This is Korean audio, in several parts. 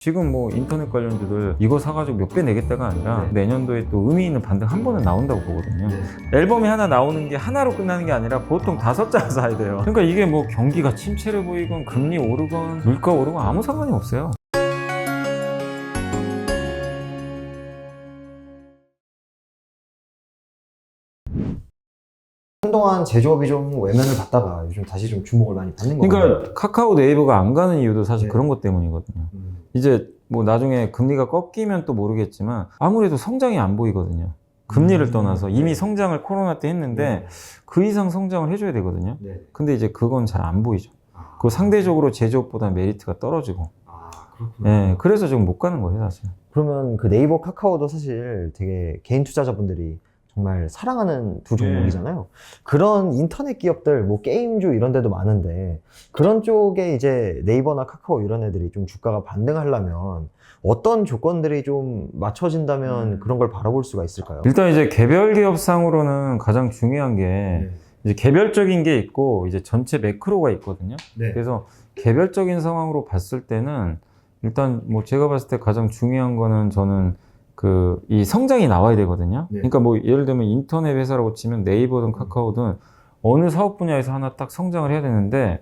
지금 뭐 인터넷 관련주들 이거 사가지고 몇 배 내겠다가 아니라 내년도에 또 의미 있는 반등 한 번은 나온다고 보거든요. 앨범이 하나 나오는 게 하나로 끝나는 게 아니라 보통 5장 사야 돼요. 그러니까 이게 뭐 경기가 침체를 보이건 금리 오르건 물가 오르건 아무 상관이 없어요. 한동안 제조업이 좀 외면을 받다가 요즘 다시 좀 주목을 많이 받는 거예요. 그러니까 카카오 네이버가 안 가는 이유도 사실 네. 그런 것 때문이거든요. 이제 뭐 나중에 금리가 꺾이면 또 모르겠지만 아무래도 성장이 안 보이거든요. 금리를 떠나서 이미 성장을 코로나 때 했는데 그 이상 성장을 해줘야 되거든요. 근데 이제 그건 잘 안 보이죠. 그 상대적으로 제조업보다 메리트가 떨어지고. 그렇구나. 네, 그래서 지금 못 가는 거예요, 사실. 그러면 그 네이버 카카오도 사실 되게 개인 투자자분들이 정말 사랑하는 두 종목이잖아요. 그런 인터넷 기업들, 뭐 게임주 이런 데도 많은데 그런 쪽에 이제 네이버나 카카오 이런 애들이 좀 주가가 반등하려면 어떤 조건들이 좀 맞춰진다면 그런 걸 바라볼 수가 있을까요? 일단 이제 개별 기업상으로는 가장 중요한 게 이제 개별적인 게 있고 이제 전체 매크로가 있거든요. 그래서 개별적인 상황으로 봤을 때는 일단 뭐 제가 봤을 때 가장 중요한 거는 저는 이 성장이 나와야 되거든요. 그러니까 뭐 예를 들면 인터넷 회사라고 치면 네이버든 카카오든 어느 사업 분야에서 하나 딱 성장을 해야 되는데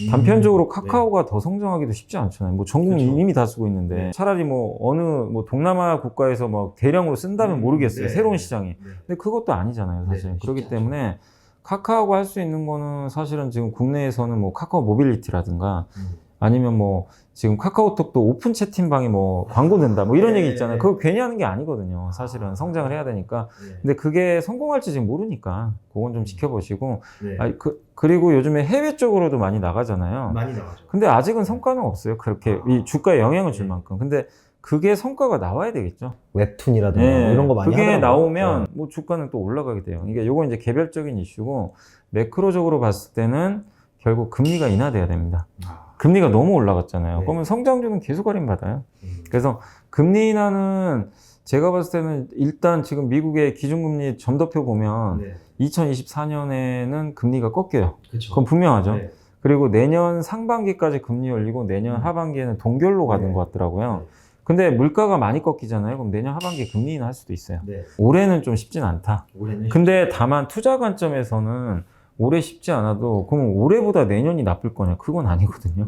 단편적으로 카카오가 더 성장하기도 쉽지 않잖아요. 뭐 전 국민이 이미 다 쓰고 있는데 차라리 뭐 어느 뭐 동남아 국가에서 막 대량으로 쓴다면 모르겠어요. 새로운 시장이. 근데 그것도 아니잖아요, 사실. 그렇기 때문에 카카오가 할 수 있는 거는 사실은 지금 국내에서는 뭐 카카오 모빌리티라든가 아니면 뭐 지금 카카오톡도 오픈 채팅방에 뭐 광고 낸다 뭐 이런 얘기 있잖아요. 그거 괜히 하는 게 아니거든요. 사실은 성장을 해야 되니까. 근데 그게 성공할지 지금 모르니까 그건 좀 지켜보시고. 그리고 요즘에 해외 쪽으로도 많이 나가잖아요. 많이 나가죠. 근데 아직은 성과는 없어요. 그렇게 이 주가에 영향을 줄 만큼. 근데 그게 성과가 나와야 되겠죠. 웹툰이라든가 뭐 이런 거 많이 그게 하더라고요. 나오면 뭐 주가는 또 올라가게 돼요. 그러니까 요건 이제 개별적인 이슈고 매크로적으로 봤을 때는 결국 금리가 인하돼야 됩니다. 금리가 너무 올라갔잖아요. 그러면 성장주는 계속 할인받아요. 그래서 금리 인하는 제가 봤을 때는 일단 지금 미국의 기준금리 점도표 보면 2024년에는 금리가 꺾여요. 그건 분명하죠. 그리고 내년 상반기까지 금리 올리고 내년 하반기에는 동결로 가는 것 같더라고요. 근데 물가가 많이 꺾이잖아요. 그럼 내년 하반기에 금리 인하할 수도 있어요. 올해는 좀 쉽진 않다. 근데 다만 투자 관점에서는 올해 쉽지 않아도 그럼 올해보다 내년이 나쁠 거냐? 그건 아니거든요.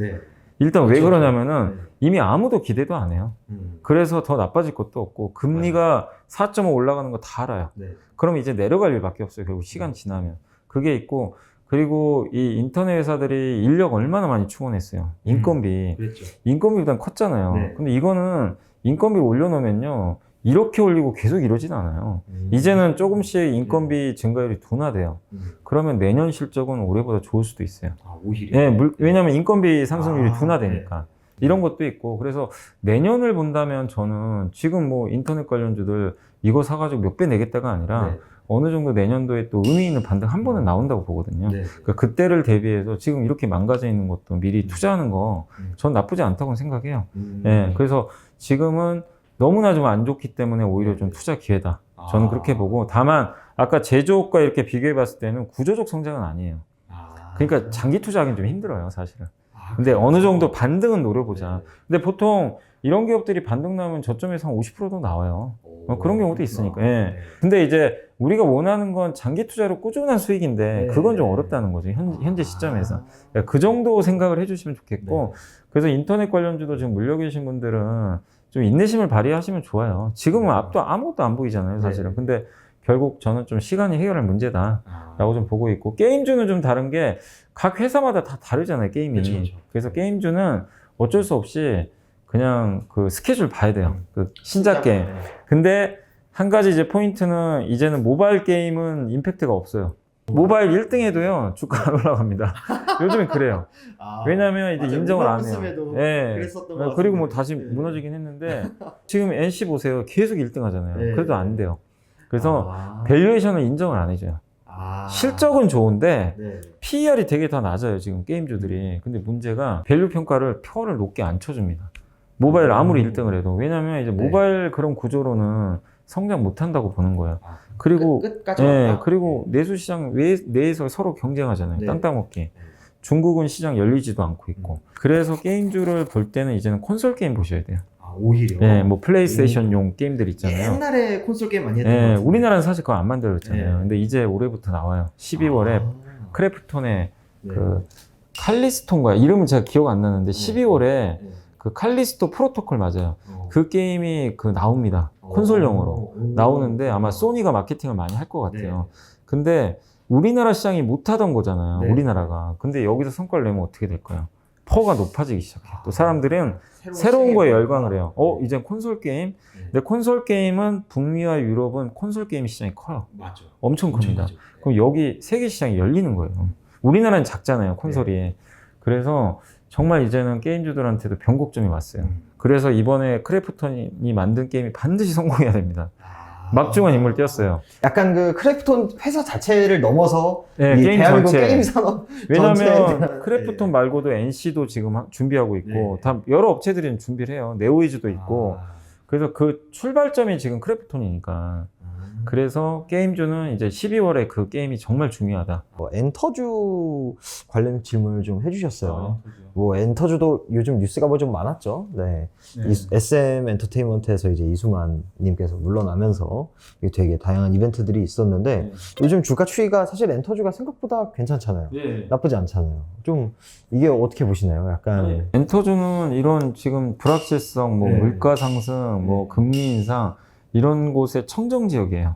일단 왜 그러냐면은 이미 아무도 기대도 안 해요. 그래서 더 나빠질 것도 없고 금리가 4.5 올라가는 거 다 알아요. 그럼 이제 내려갈 일밖에 없어요. 결국 시간 지나면. 그게 있고 그리고 이 인터넷 회사들이 인력 얼마나 많이 충원했어요. 인건비. 인건비보단 컸잖아요. 근데 이거는 인건비를 올려놓으면요. 이렇게 올리고 계속 이러진 않아요. 이제는 조금씩 인건비 증가율이 둔화돼요. 그러면 내년 실적은 올해보다 좋을 수도 있어요. 오히려? 왜냐면 인건비 상승률이 둔화되니까. 이런 것도 있고. 그래서 내년을 본다면 저는 지금 뭐 인터넷 관련주들 이거 사가지고 몇 배 내겠다가 아니라 어느 정도 내년도에 또 의미 있는 반등 한 번은 나온다고 보거든요. 그러니까 그때를 대비해서 지금 이렇게 망가져 있는 것도 미리 투자하는 거 전 나쁘지 않다고 생각해요. 그래서 지금은 너무나 좀 안 좋기 때문에 오히려 좀 투자 기회다. 저는 그렇게 보고 다만 아까 제조업과 이렇게 비교해 봤을 때는 구조적 성장은 아니에요. 그러니까 장기 투자하기는 좀 힘들어요, 사실은. 근데 어느 정도 반등은 노려보자. 근데 보통 이런 기업들이 반등 나오면 저점에서 한 50%도 나와요. 그런 경우도 있으니까. 근데 이제 우리가 원하는 건 장기 투자로 꾸준한 수익인데 그건 좀 어렵다는 거죠. 현재 시점에서. 그 정도 생각을 해주시면 좋겠고. 그래서 인터넷 관련주도 지금 물려 계신 분들은 좀 인내심을 발휘하시면 좋아요. 지금은 앞도 아무것도 안 보이잖아요, 사실은. 근데 결국 저는 좀 시간이 해결할 문제다라고 좀 보고 있고, 게임주는 좀 다른 게 각 회사마다 다 다르잖아요, 게임이. 그래서 게임주는 어쩔 수 없이 그냥 그 스케줄 봐야 돼요. 그 신작 게임. 근데 한 가지 이제 포인트는 이제는 모바일 게임은 임팩트가 없어요. 모바일 1등 해도요, 주가 안 올라갑니다. 요즘엔 그래요. 왜냐면 이제 인정을 안 해요. 그리고 뭐 다시 무너지긴 했는데, 지금 NC 보세요. 계속 1등 하잖아요. 그래도 안 돼요. 그래서 밸류에이션을 인정을 안 해줘요. 실적은 좋은데, PER이 되게 다 낮아요, 지금 게임주들이. 근데 문제가 밸류 평가를 표를 높게 안 쳐줍니다. 모바일 아무리 1등을 해도. 왜냐면 이제 모바일 그런 구조로는 성장 못 한다고 보는 거예요. 그리고 그리고 내수 시장 내에서 서로 경쟁하잖아요. 땅 먹기. 중국은 시장 열리지도 않고 있고. 그래서 게임주를 볼 때는 이제는 콘솔 게임 보셔야 돼요. 오히려. 네, 뭐 플레이스테이션용 게임들 있잖아요. 옛날에 콘솔 게임 많이 했던 것 네, 같은데. 우리나라는 사실 그거 안 만들었잖아요. 네. 근데 이제 올해부터 나와요. 12월에 크래프톤의 네. 그 칼리스토인가 이름은 제가 기억 안 나는데 12월에 네. 그 칼리스토 프로토콜 맞아요. 어. 그 게임이 그 나옵니다. 콘솔용으로 오. 나오는데 아마 소니가 마케팅을 많이 할 것 같아요. 네. 근데 우리나라 시장이 못하던 거잖아요. 네. 우리나라가. 근데 여기서 성과를 내면 어떻게 될까요? 퍼가 높아지기 시작해요. 또 사람들은 새로운 거에 열광을 해요. 이젠 콘솔 게임? 네. 근데 콘솔 게임은 북미와 유럽은 콘솔 게임 시장이 커요. 맞죠. 엄청 큽니다. 그렇죠. 그럼 여기 세계 시장이 열리는 거예요. 우리나라는 작잖아요, 콘솔이. 그래서 정말 이제는 게임주들한테도 변곡점이 왔어요. 그래서 이번에 크래프톤이 만든 게임이 반드시 성공해야 됩니다. 막중한 인물 띄었어요. 약간 그 크래프톤 회사 자체를 넘어서 네, 이 게임 대한민국 전체. 게임 산업 왜냐면 전체에 크래프톤 네. 말고도 NC도 지금 준비하고 있고 네. 다 여러 업체들이 준비를 해요. 네오이즈도 있고. 그래서 그 출발점이 지금 크래프톤이니까. 그래서 게임주는 이제 12월에 그 게임이 정말 중요하다. 엔터주 관련 질문을 좀 해주셨어요. 뭐 엔터주도 요즘 뉴스가 뭐 좀 많았죠. 네. SM 엔터테인먼트에서 이제 이수만 님께서 물러나면서 되게 다양한 이벤트들이 있었는데 요즘 주가 추이가 사실 엔터주가 생각보다 괜찮잖아요. 나쁘지 않잖아요. 좀 이게 어떻게 보시나요? 약간 엔터주는 이런 지금 불확실성, 뭐 네. 물가 상승, 뭐 금리 인상 이런 곳의 청정 지역이에요.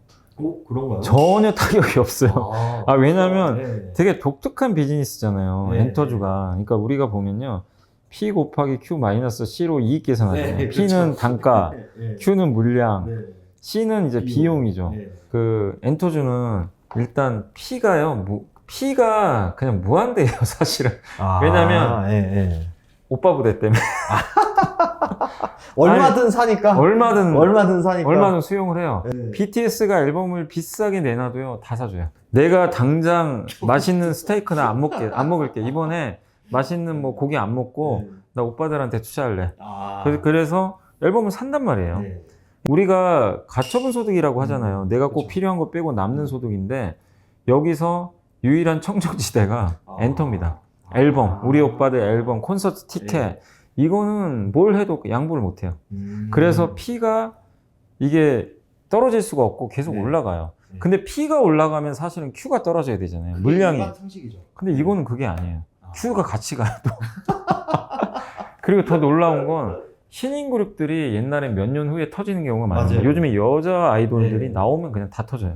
그런가요? 전혀 타격이 없어요. 왜냐면 네. 되게 독특한 비즈니스잖아요. 네. 엔터주가. 그러니까 우리가 보면요. P 곱하기 Q 마이너스 C로 이익 계산하잖아요. 네, P는 그렇죠. 단가, 네. Q는 물량, 네. C는 이제 비용이죠. 네. 그 엔터주는 일단 P가요. P가 그냥 무한대예요, 사실은. 왜냐면 오빠 부대 때문에 얼마든 사니까. 얼마든 사니까. 수용을 해요. 네. BTS가 앨범을 비싸게 내놔도요, 다 사줘요. 내가 당장 맛있는 스테이크나 안 먹을게. 이번에 맛있는 뭐 고기 안 먹고 나 오빠들한테 투자할래. 그래서 앨범을 산단 말이에요. 네. 우리가 가처분 소득이라고 하잖아요. 내가 꼭 그쵸. 필요한 거 빼고 남는 소득인데 여기서 유일한 청정지대가 엔터입니다. 앨범, 우리 오빠들 앨범, 콘서트 티켓 이거는 뭘 해도 양보를 못해요. 그래서 P가 이게 떨어질 수가 없고 계속 네. 올라가요. 근데 P가 올라가면 사실은 Q가 떨어져야 되잖아요. 물량이. 상식이죠. 근데 이거는 그게 아니에요. Q가 같이 가요. 또. 그리고 더 놀라운 건 신인 그룹들이 옛날에 몇 년 후에 터지는 경우가 많아요. 맞아요. 요즘에 여자 아이돌들이 네. 나오면 그냥 다 터져요.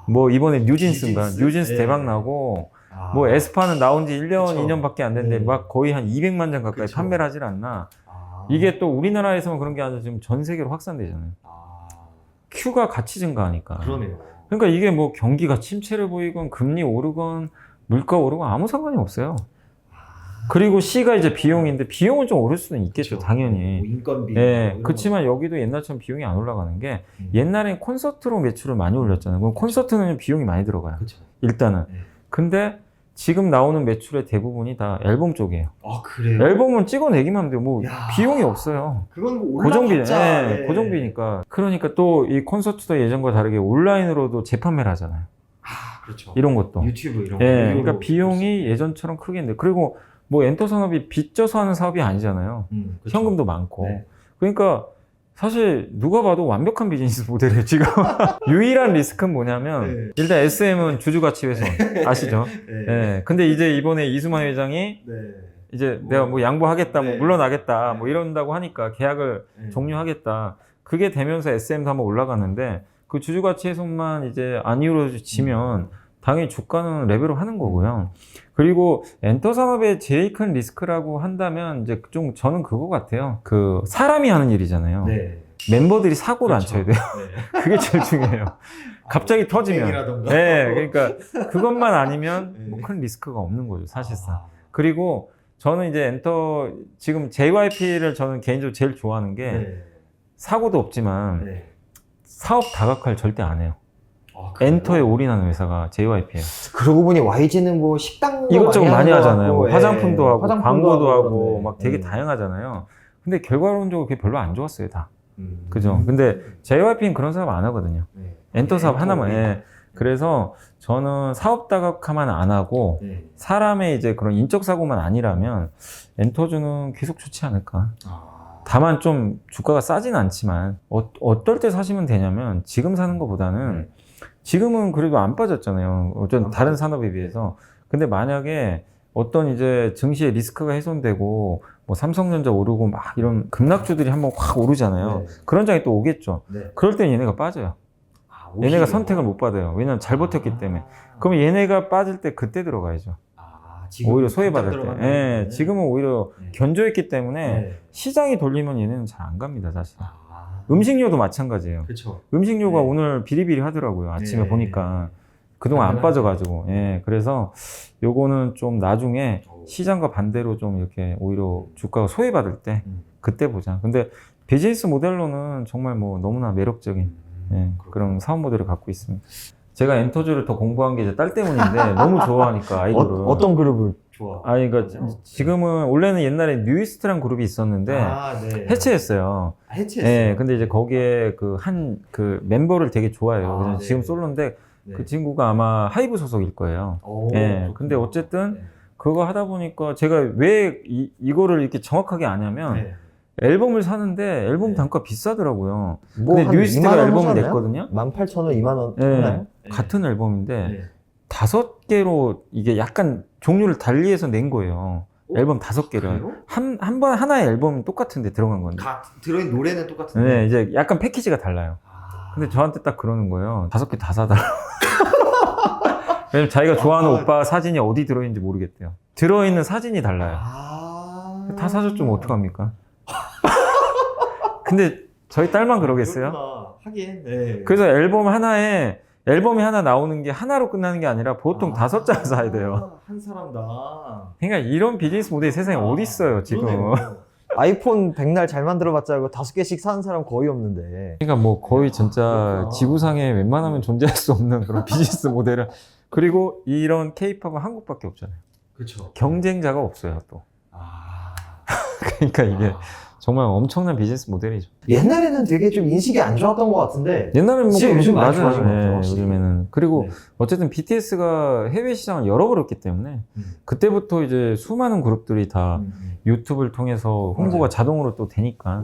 뭐 이번에 뉴진스인가? 뉴진스 네. 대박 나고 뭐 에스파는 나온 지 1년, 그쵸. 2년밖에 안 됐는데 네. 막 거의 한 200만 장 가까이 그쵸. 판매를 하질 않나. 이게 또 우리나라에서만 그런 게 아니라 지금 전 세계로 확산되잖아요. Q가 같이 증가하니까. 그러네요. 그러니까 이게 뭐 경기가 침체를 보이건 금리 오르건 물가 오르건 아무 상관이 없어요. 그리고 C가 이제 비용인데 비용은 좀 오를 수는 있겠죠, 그쵸. 당연히. 뭐 인건비. 예, 그렇지만 여기도 옛날처럼 비용이 안 올라가는 게 옛날엔 콘서트로 매출을 많이 올렸잖아요. 그럼 콘서트는 비용이 많이 들어가요. 그렇죠. 일단은. 네. 근데 지금 나오는 매출의 대부분이 다 앨범 쪽이에요. 그래요? 앨범은 찍어내기만 하면 돼요. 뭐 야. 비용이 없어요. 그건 뭐 고정비, 올라갔자. 예, 고정비니까. 그러니까 또 이 콘서트도 예전과 다르게 온라인으로도 재판매를 하잖아요. 그렇죠. 이런 것도. 유튜브 이런 거. 예, 그러니까 비용이 예전처럼 크게 있는데 그리고 뭐 엔터 산업이 빚져서 하는 사업이 아니잖아요. 그렇죠. 현금도 많고. 네. 그러니까 사실 누가 봐도 완벽한 비즈니스 모델이에요, 지금. 유일한 리스크는 뭐냐면 네. 일단 SM은 주주가치 훼손 아시죠? 네. 예. 근데 이제 이번에 이수만 회장이 네. 이제 내가 뭐 양보하겠다, 뭐 네. 물러나겠다, 네. 뭐 이런다고 하니까 계약을 네. 종료하겠다. 그게 되면서 SM도 한번 올라갔는데 그 주주가치 훼손만 이제 안 이루어지면 당연히 주가는 레벨업 하는 거고요. 그리고 엔터 산업의 제일 큰 리스크라고 한다면 이제 좀 저는 그거 같아요. 그 사람이 하는 일이잖아요. 네. 멤버들이 사고를 그렇죠. 안 쳐야 돼요. 네. 그게 제일 중요해요. 갑자기 터지면. 땡이라던가. 네, 그러니까 그것만 아니면 네. 뭐 큰 리스크가 없는 거죠, 사실상. 그리고 저는 이제 엔터 지금 JYP를 저는 개인적으로 제일 좋아하는 게 네. 사고도 없지만 네. 사업 다각화를 절대 안 해요. 그래요? 엔터에 올인하는 회사가 JYP예요. 그러고 보니 YG는 뭐 식당 이것저것 많이 하잖아요. 뭐 예. 화장품도 하고 광고도 하고 그런데. 막 되게 다양하잖아요. 근데 결과론적으로 그게 별로 안 좋았어요, 다. 음. 그죠? 근데 JYP는 그런 사업 안 하거든요. 네. 엔터 사업 하나만. 우리. 예. 그래서 저는 사업 다각화만 안 하고 네. 사람의 이제 그런 인적 사고만 아니라면 엔터주는 계속 좋지 않을까. 다만 좀 주가가 싸진 않지만 어떨 때 사시면 되냐면 지금 사는 것보다는 지금은 그래도 안 빠졌잖아요. 어쩐 다른 산업에 비해서. 근데 만약에 어떤 이제 증시의 리스크가 훼손되고 뭐 삼성전자 오르고 막 이런 급락주들이 한번 확 오르잖아요. 네. 그런 장이 또 오겠죠. 네. 그럴 땐 얘네가 빠져요. 얘네가 선택을 못 받아요. 왜냐면 잘 버텼기 때문에. 그러면 얘네가 빠질 때 그때 들어가야죠. 오히려 소외받을 때. 예, 지금은 오히려 견조했기 때문에 시장이 돌리면 얘네는 잘 안 갑니다, 사실. 음식료도 마찬가지예요. 그렇죠. 음식료가 네. 오늘 비리비리 하더라고요. 아침에 네. 보니까. 그동안 안 빠져가지고. 예, 그래서 요거는 좀 나중에 시장과 반대로 좀 이렇게 오히려 주가가 소외받을 때 그때 보자. 근데 비즈니스 모델로는 정말 뭐 너무나 매력적인 예, 그런 사업 모델을 갖고 있습니다. 제가 엔터주를 더 공부한 게 이제 딸 때문인데 너무 좋아하니까 아이돌을. 어떤 그룹을 좋아? 아니, 그러니까 지금은 원래는 옛날에 뉴이스트란 그룹이 있었는데 네. 해체했어요. 해체했어요. 예, 근데 이제 거기에 그 멤버를 되게 좋아해요. 그래서 네. 지금 솔로인데 네. 그 친구가 아마 하이브 소속일 거예요. 예, 근데 어쨌든 그거 하다 보니까 제가 왜 이거를 이렇게 정확하게 아냐면 앨범을 사는데 앨범 단가 비싸더라고요. 근데 뉴이스트가 앨범을 냈거든요. 18,000원, 2만원 예, 하나요? 같은 앨범인데 5개로 이게 약간 종류를 달리해서 낸 거예요. 앨범 5개를. 하나의 앨범은 똑같은데 들어간 건데. 들어있는 노래는 똑같은데. 네, 이제 약간 패키지가 달라요. 근데 저한테 딱 그러는 거예요. 5개 다 사달라고. 왜냐면 자기가 좋아하는 오빠 사진이 어디 들어있는지 모르겠대요. 들어있는 사진이 달라요. 다 사줬죠, 뭐 어떡합니까? 근데 저희 딸만 그러겠어요? 하긴. 네. 그래서 앨범이 하나 나오는 게 하나로 끝나는 게 아니라 보통 5장 사야 돼요. 한 사람당. 그러니까 이런 비즈니스 모델이 세상에 어디 있어요, 지금. 아이폰 백날 잘 만들어봤자 이거 5개씩 사는 사람 거의 없는데. 그러니까 뭐 거의 진짜 그렇구나. 지구상에 웬만하면 존재할 수 없는 그런 비즈니스 모델을. 그리고 이런 케이팝은 한국밖에 없잖아요. 그렇죠. 경쟁자가 없어요, 또. 그러니까 이게 정말 엄청난 비즈니스 모델이죠. 옛날에는 되게 좀 인식이 안 좋았던 것 같은데. 옛날에는 뭐 지금 요즘 많이 맞아요. 좋아진 것 같아요, 네, 확실히. 요즘에는. 그리고 네. 어쨌든 BTS가 해외 시장을 열어버렸기 때문에 그때부터 이제 수많은 그룹들이 다 유튜브를 통해서 홍보가 맞아요. 자동으로 또 되니까